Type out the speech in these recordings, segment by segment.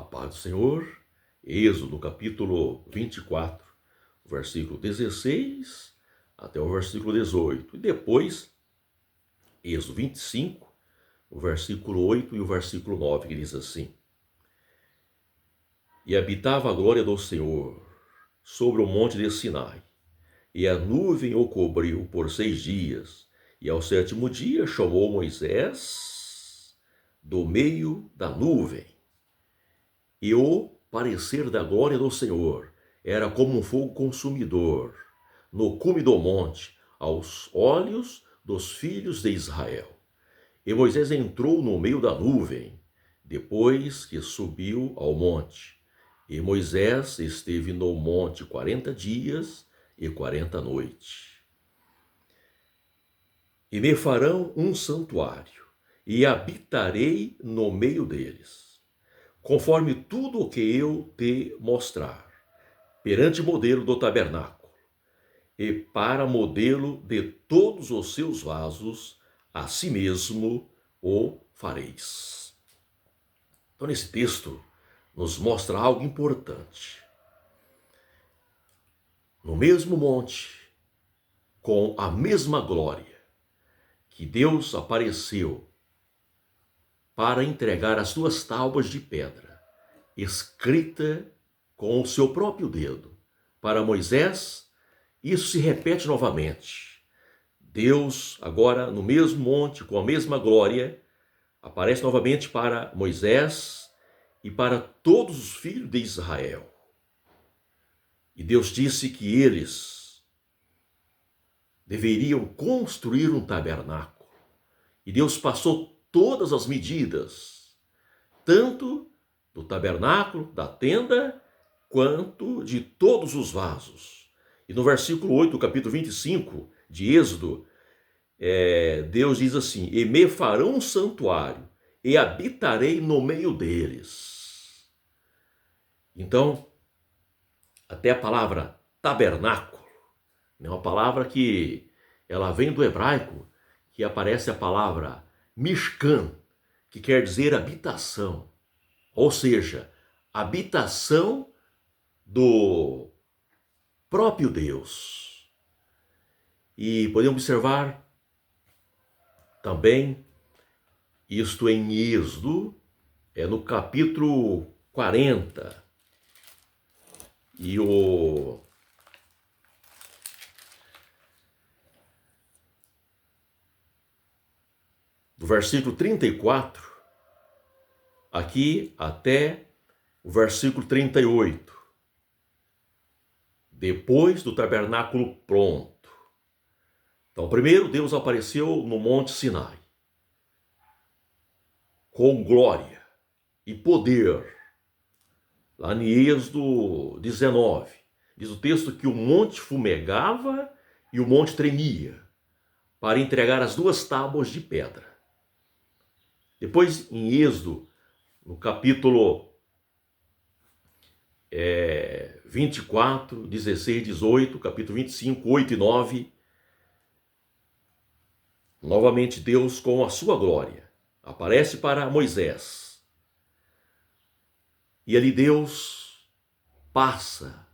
paz do Senhor. Êxodo, capítulo 24, versículo 16 até o versículo 18. E depois, Êxodo 25, o versículo 8 e o versículo 9, que diz assim: E habitava a glória do Senhor sobre o monte de Sinai, e a nuvem o cobriu por 6 dias, e ao 7º dia chamou Moisés do meio da nuvem. E o parecer da glória do Senhor era como um fogo consumidor no cume do monte, aos olhos dos filhos de Israel. E Moisés entrou no meio da nuvem, depois que subiu ao monte. E Moisés esteve no monte 40 dias e 40 noites. E me farão um santuário, e habitarei no meio deles, conforme tudo o que eu te mostrar, perante modelo do tabernáculo, e para modelo de todos os seus vasos, a si mesmo o fareis. Então, nesse texto, nos mostra algo importante. No mesmo monte, com a mesma glória, que Deus apareceu para entregar as 2 tábuas de pedra, escrita com o seu próprio dedo, para Moisés, isso se repete novamente. Deus, agora no mesmo monte, com a mesma glória, aparece novamente para Moisés e para todos os filhos de Israel. E Deus disse que eles deveriam construir um tabernáculo. E Deus passou todas as medidas, tanto do tabernáculo, da tenda, quanto de todos os vasos. E no versículo 8 do capítulo 25 de Êxodo, Deus diz assim: E me farão um santuário, e habitarei no meio deles. Então, até a palavra tabernáculo, é uma palavra que ela vem do hebraico, que aparece a palavra mishkan, que quer dizer habitação. Ou seja, habitação do próprio Deus. E podemos observar também isto em Êxodo, no capítulo 40. E do versículo 34, aqui até o versículo 38. Depois do tabernáculo pronto. Então, primeiro Deus apareceu no Monte Sinai, com glória e poder. Lá em Êxodo 19, diz o texto que o monte fumegava e o monte tremia, para entregar as 2 tábuas de pedra. Depois, em Êxodo, no capítulo 24, 16, 18, capítulo 25, 8 e 9, novamente Deus, com a sua glória, aparece para Moisés. E ali Deus passa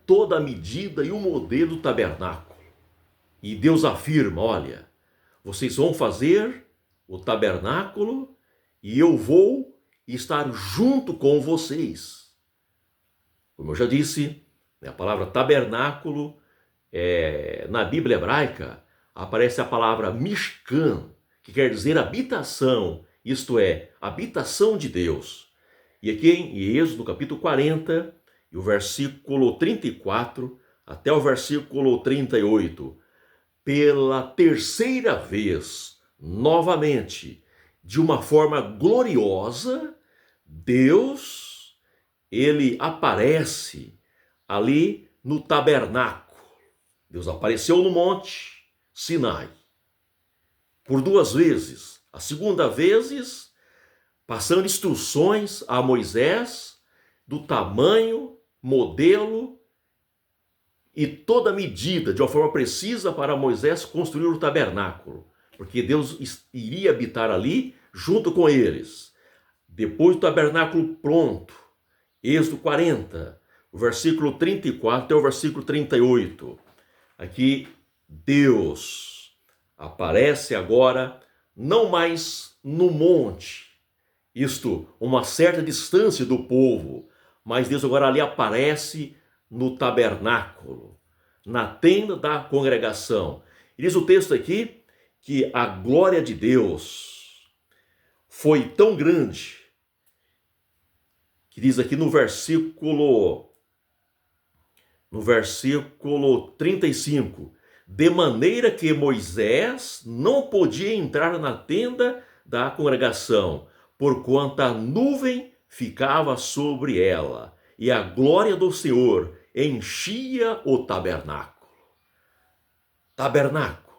toda a medida e o modelo do tabernáculo. E Deus afirma: olha, vocês vão fazer o tabernáculo e eu vou estar junto com vocês. Como eu já disse, a palavra tabernáculo, na Bíblia hebraica, aparece a palavra mishkan, que quer dizer habitação, isto é, habitação de Deus. E aqui em Êxodo, capítulo 40, e o versículo 34 até o versículo 38, pela 3ª vez, novamente, de uma forma gloriosa, Deus, ele aparece ali no tabernáculo. Deus apareceu no monte Sinai por 2 vezes. A segunda vez, passando instruções a Moisés do tamanho, modelo e toda medida, de uma forma precisa, para Moisés construir o tabernáculo, porque Deus iria habitar ali junto com eles. depois do tabernáculo pronto, Êxodo 40, o versículo 34 até o versículo 38. Aqui Deus aparece agora não mais no monte, isto, uma certa distância do povo, mas Deus agora ali aparece no tabernáculo, na tenda da congregação. E diz o texto aqui que a glória de Deus foi tão grande, que diz aqui no versículo 35, de maneira que Moisés não podia entrar na tenda da congregação, porquanto a nuvem ficava sobre ela, e a glória do Senhor enchia o tabernáculo. Tabernáculo,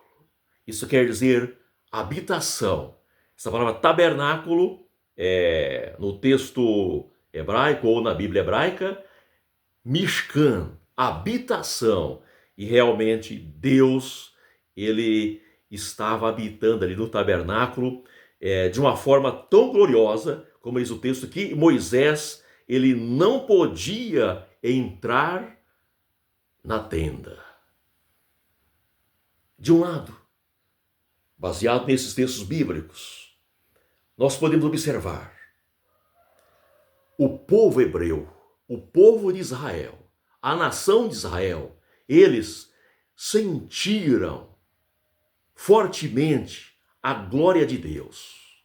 isso quer dizer habitação. Essa palavra tabernáculo, no texto hebraico ou na Bíblia hebraica, Mishkan, habitação. E realmente Deus, ele estava habitando ali no tabernáculo de uma forma tão gloriosa, como diz o texto aqui, Moisés, ele não podia entrar na tenda. De um lado, baseado nesses textos bíblicos, nós podemos observar o povo hebreu, o povo de Israel, a nação de Israel, eles sentiram fortemente a glória de Deus.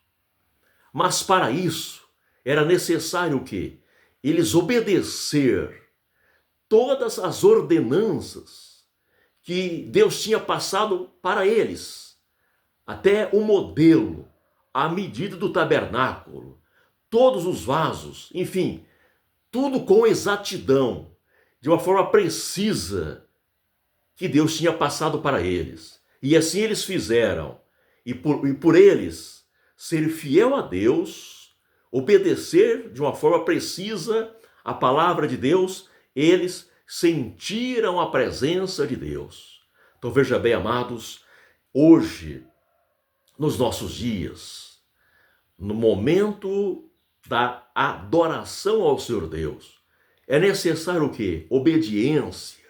Mas para isso era necessário que eles obedecer todas as ordenanças que Deus tinha passado para eles, até o modelo, a medida do tabernáculo, todos os vasos, enfim, tudo com exatidão, de uma forma precisa, que Deus tinha passado para eles. E assim eles fizeram. E por eles ser fiel a Deus, obedecer de uma forma precisa a palavra de Deus, eles sentiram a presença de Deus. Então veja bem, amados, hoje, nos nossos dias, no momento da adoração ao Senhor Deus, é necessário o quê? Obediência.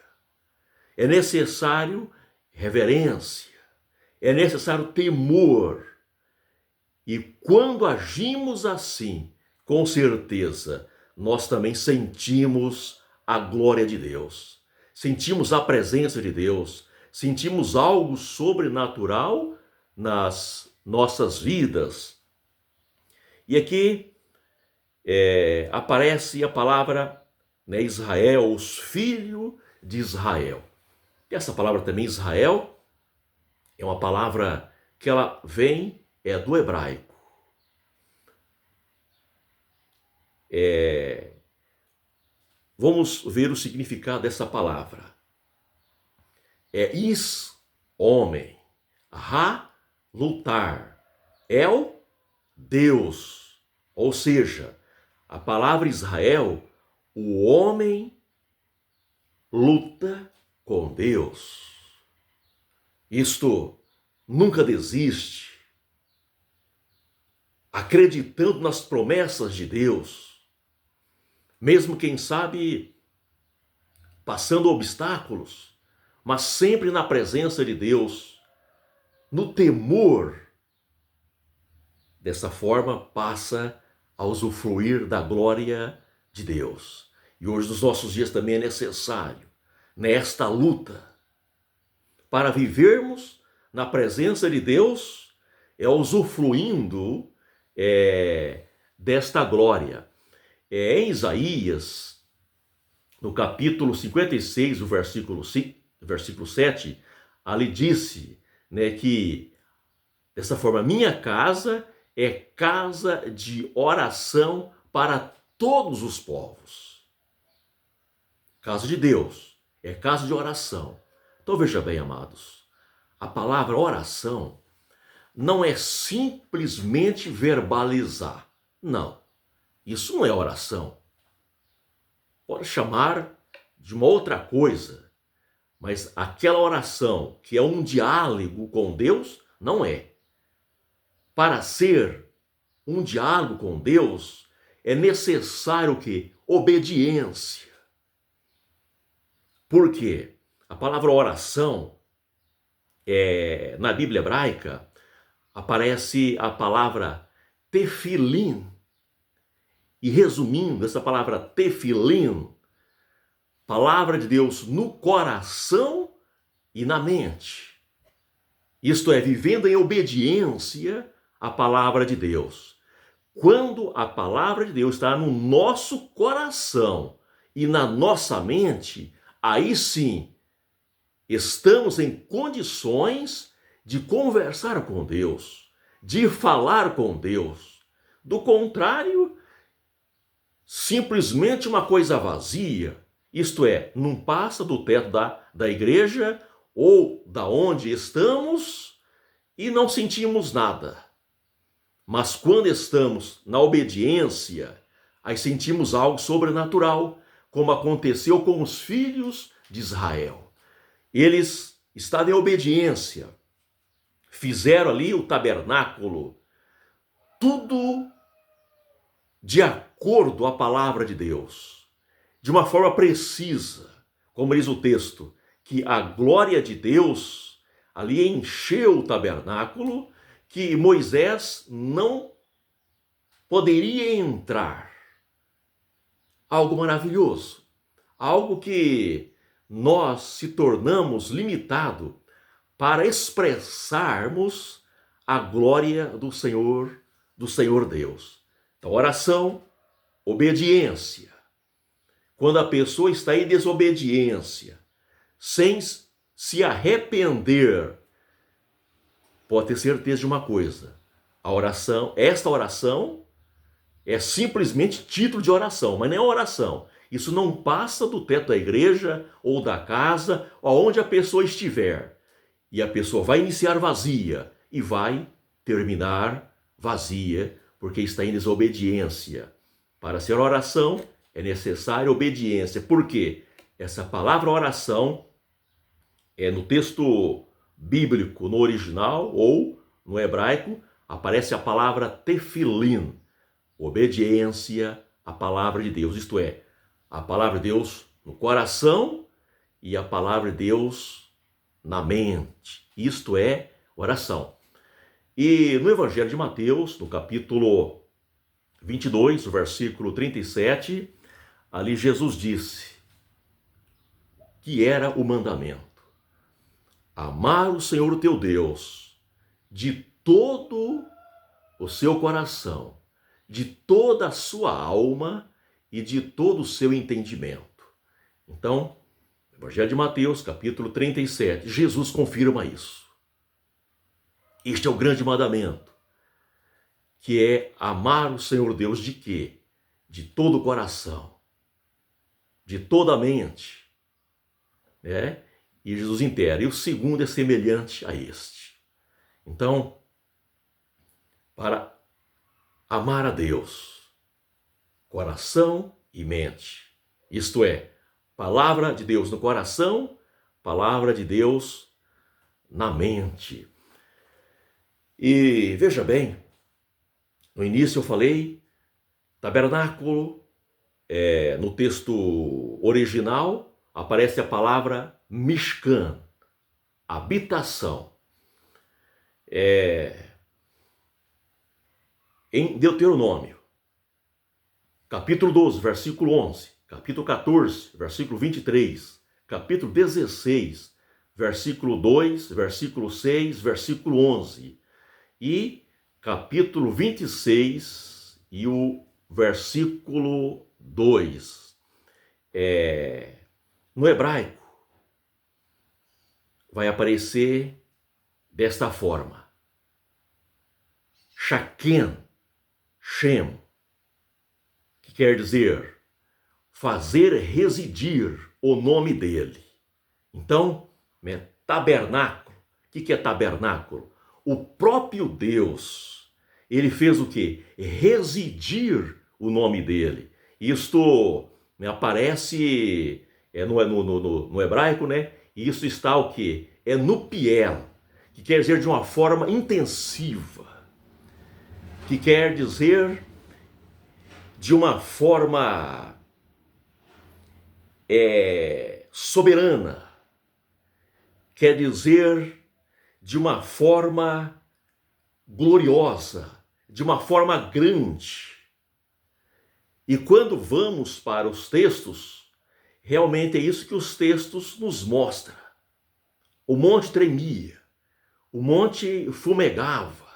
É necessário reverência. É necessário temor. E quando agimos assim, com certeza, nós também sentimos a glória de Deus. Sentimos a presença de Deus. Sentimos algo sobrenatural nas nossas vidas. E aqui aparece a palavra, Israel, os filhos de Israel. E essa palavra também, Israel, é uma palavra que ela vem do hebraico. Vamos ver o significado dessa palavra. Homem, Ra, lutar, El, Deus. Ou seja, a palavra Israel, o homem luta com Deus. Isto nunca desiste, acreditando nas promessas de Deus, mesmo quem sabe passando obstáculos, mas sempre na presença de Deus, no temor. Dessa forma passa a usufruir da glória de Deus. E hoje nos nossos dias também é necessário, nesta luta, para vivermos na presença de Deus, usufruindo desta glória. Em Isaías, no capítulo 56, o versículo 7, ali disse, que dessa forma, minha casa é casa de oração para todos os povos. Casa de Deus é casa de oração. Então veja bem, amados, a palavra oração não é simplesmente verbalizar. Não, isso não é oração. Pode chamar de uma outra coisa, mas aquela oração que é um diálogo com Deus, não é. Para ser um diálogo com Deus, é necessário o quê? Obediência. Por quê? A palavra oração, na Bíblia hebraica, aparece a palavra tefilim. E resumindo, essa palavra tefilim, palavra de Deus no coração e na mente. Isto é, vivendo em obediência à palavra de Deus. Quando a palavra de Deus está no nosso coração e na nossa mente, aí sim, estamos em condições de conversar com Deus, de falar com Deus. Do contrário, simplesmente uma coisa vazia, isto é, não passa do teto da igreja ou da onde estamos e não sentimos nada. Mas quando estamos na obediência, aí sentimos algo sobrenatural, como aconteceu com os filhos de Israel. Eles estavam em obediência, fizeram ali o tabernáculo, tudo de acordo à palavra de Deus, de uma forma precisa, como diz o texto, que a glória de Deus ali encheu o tabernáculo, que Moisés não poderia entrar. Algo maravilhoso, algo que nós se tornamos limitados para expressarmos a glória do Senhor Deus. Então, oração, obediência. Quando a pessoa está em desobediência, sem se arrepender, pode ter certeza de uma coisa: esta oração é simplesmente título de oração, mas não é oração. Isso não passa do teto da igreja ou da casa, onde a pessoa estiver. E a pessoa vai iniciar vazia e vai terminar vazia, porque está em desobediência. Para ser oração, é necessária obediência. Por quê? Essa palavra oração no texto bíblico, no original ou no hebraico, aparece a palavra tefilim, obediência à palavra de Deus, isto é, a palavra de Deus no coração e a palavra de Deus na mente, isto é oração. E no Evangelho de Mateus, no capítulo 22, o versículo 37, ali Jesus disse que era o mandamento: amar o Senhor teu Deus de todo o seu coração, de toda a sua alma e de todo o seu entendimento. Então, Evangelho de Mateus, capítulo 37, Jesus confirma isso. Este é o grande mandamento, que é amar o Senhor Deus de quê? De todo o coração, de toda a mente, né? E Jesus intera. E o segundo é semelhante a este. Então, para amar a Deus, coração e mente, isto é, palavra de Deus no coração, palavra de Deus na mente. E veja bem, no início eu falei, tabernáculo, no texto original aparece a palavra Mishkan, habitação. Em Deuteronômio, capítulo 12, versículo 11, capítulo 14, versículo 23, capítulo 16, versículo 2, versículo 6, versículo 11, e capítulo 26 e o versículo 2. No hebraico, vai aparecer desta forma: Shaken, Shem, que quer dizer fazer residir o nome dele. Então, tabernáculo. O que é tabernáculo? O próprio Deus, ele fez o quê? Residir o nome dele. Isto aparece no hebraico, né? E isso está o quê? No piel, que quer dizer de uma forma intensiva. que quer dizer de uma forma soberana, quer dizer de uma forma gloriosa, de uma forma grande. E quando vamos para os textos, realmente é isso que os textos nos mostram. O monte tremia, o monte fumegava.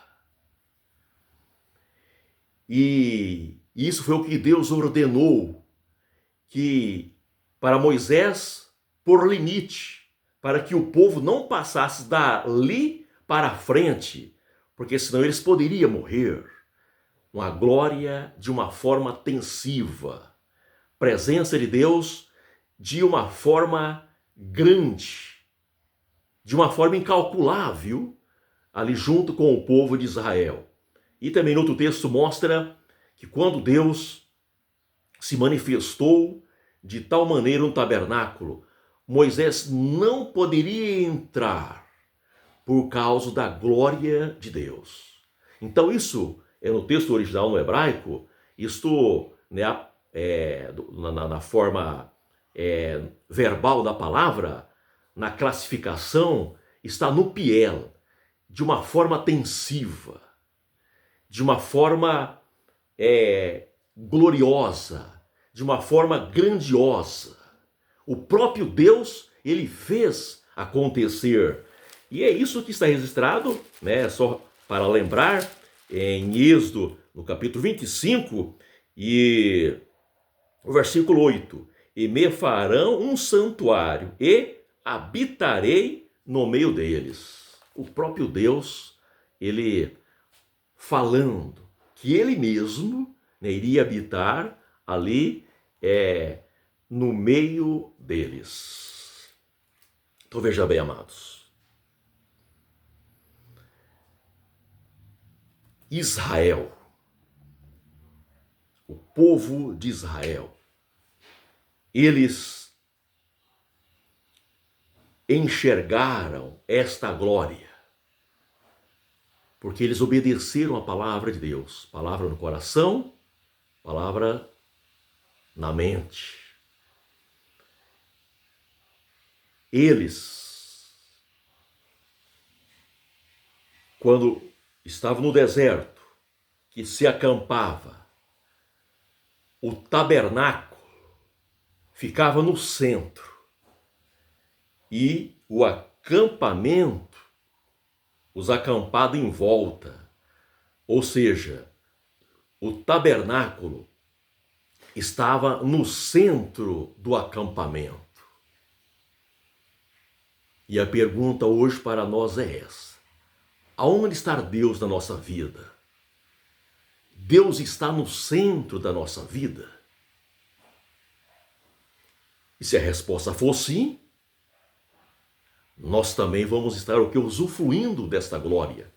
E isso foi o que Deus ordenou, que para Moisés pôr limite, para que o povo não passasse dali para frente, porque senão eles poderiam morrer. Uma glória de uma forma tensiva, presença de Deus de uma forma grande, de uma forma incalculável, ali junto com o povo de Israel. E também no outro texto mostra que quando Deus se manifestou de tal maneira no tabernáculo, Moisés não poderia entrar por causa da glória de Deus. Então isso é no texto original no hebraico, isto, né, na forma verbal da palavra, na classificação, está no piel, de uma forma tensiva, de uma forma gloriosa, de uma forma grandiosa. O próprio Deus, ele fez acontecer. E é isso que está registrado, né, só para lembrar, em Êxodo, no capítulo 25, e o versículo 8. E me farão um santuário, e habitarei no meio deles. O próprio Deus, ele falando que ele mesmo, né, iria habitar ali no meio deles. Então veja bem, amados. Israel, o povo de Israel, eles enxergaram esta glória, porque eles obedeceram a palavra de Deus, palavra no coração, palavra na mente. Eles, quando estavam no deserto, que se acampava, o tabernáculo ficava no centro e o acampamento, os acampados em volta, ou seja, o tabernáculo estava no centro do acampamento. E a pergunta hoje para nós é essa: aonde está Deus na nossa vida? Deus está no centro da nossa vida? E se a resposta for sim, nós também vamos estar usufruindo desta glória.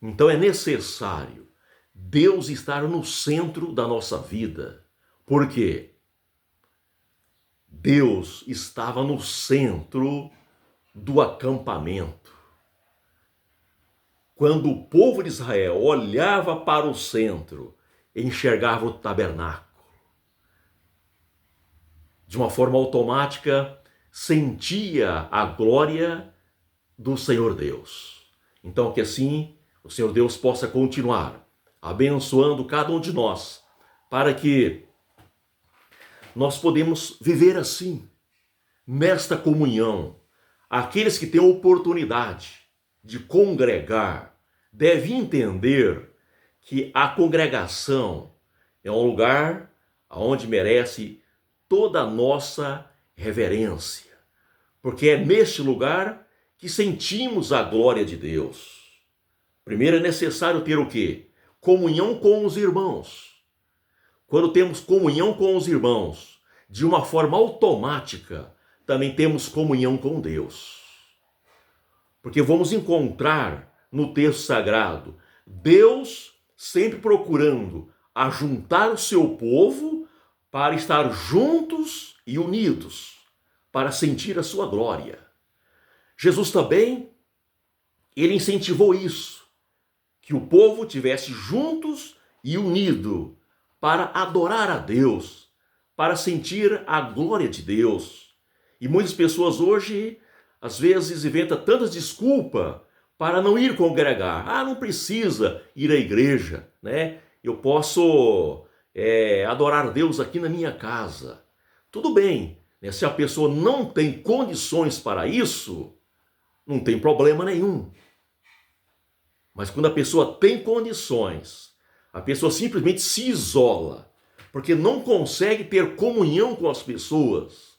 Então é necessário Deus estar no centro da nossa vida. Por quê? Deus estava no centro do acampamento. Quando o povo de Israel olhava para o centro, enxergava o tabernáculo. De uma forma automática, sentia a glória do Senhor Deus. Então que assim o Senhor Deus possa continuar abençoando cada um de nós, para que nós podemos viver assim, nesta comunhão. Aqueles que têm a oportunidade de congregar devem entender que a congregação é um lugar onde merece toda a nossa reverência, porque é neste lugar que sentimos a glória de Deus. Primeiro é necessário ter o quê? Comunhão com os irmãos. Quando temos comunhão com os irmãos, de uma forma automática, também temos comunhão com Deus. Porque vamos encontrar no texto sagrado Deus sempre procurando ajuntar o seu povo para estar juntos e unidos, para sentir a sua glória. Jesus também, ele incentivou isso, que o povo tivesse juntos e unido para adorar a Deus, para sentir a glória de Deus. E muitas pessoas hoje, às vezes, inventam tantas desculpas para não ir congregar. Ah, não precisa ir à igreja, né? Eu posso adorar Deus aqui na minha casa. Tudo bem, né? Se a pessoa não tem condições para isso, não tem problema nenhum. Mas quando a pessoa tem condições, a pessoa simplesmente se isola, porque não consegue ter comunhão com as pessoas,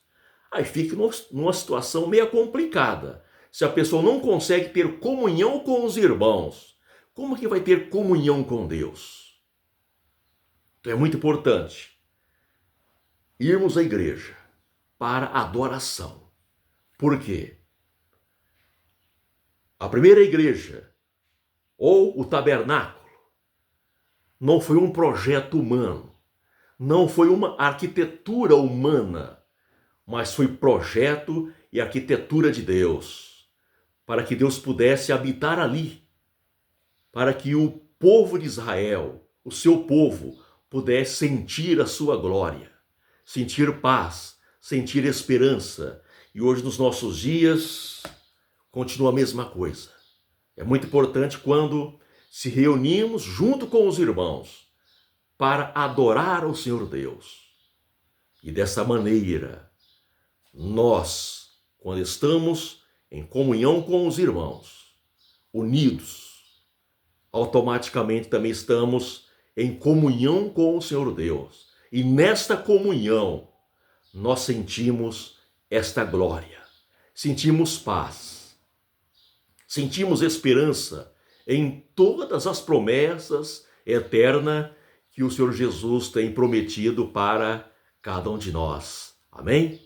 aí fica numa situação meio complicada. Se a pessoa não consegue ter comunhão com os irmãos, como que vai ter comunhão com Deus? Então é muito importante irmos à igreja para adoração. Por quê? A primeira igreja, ou o tabernáculo, não foi um projeto humano, não foi uma arquitetura humana, mas foi projeto e arquitetura de Deus, para que Deus pudesse habitar ali, para que o povo de Israel, o seu povo, pudesse sentir a sua glória, sentir paz, sentir esperança. E hoje, nos nossos dias, continua a mesma coisa. É muito importante quando se reunimos junto com os irmãos para adorar o Senhor Deus. E dessa maneira, nós, quando estamos em comunhão com os irmãos, unidos, automaticamente também estamos em comunhão com o Senhor Deus. E nesta comunhão, nós sentimos esta glória, sentimos paz, sentimos esperança em todas as promessas eternas que o Senhor Jesus tem prometido para cada um de nós. Amém?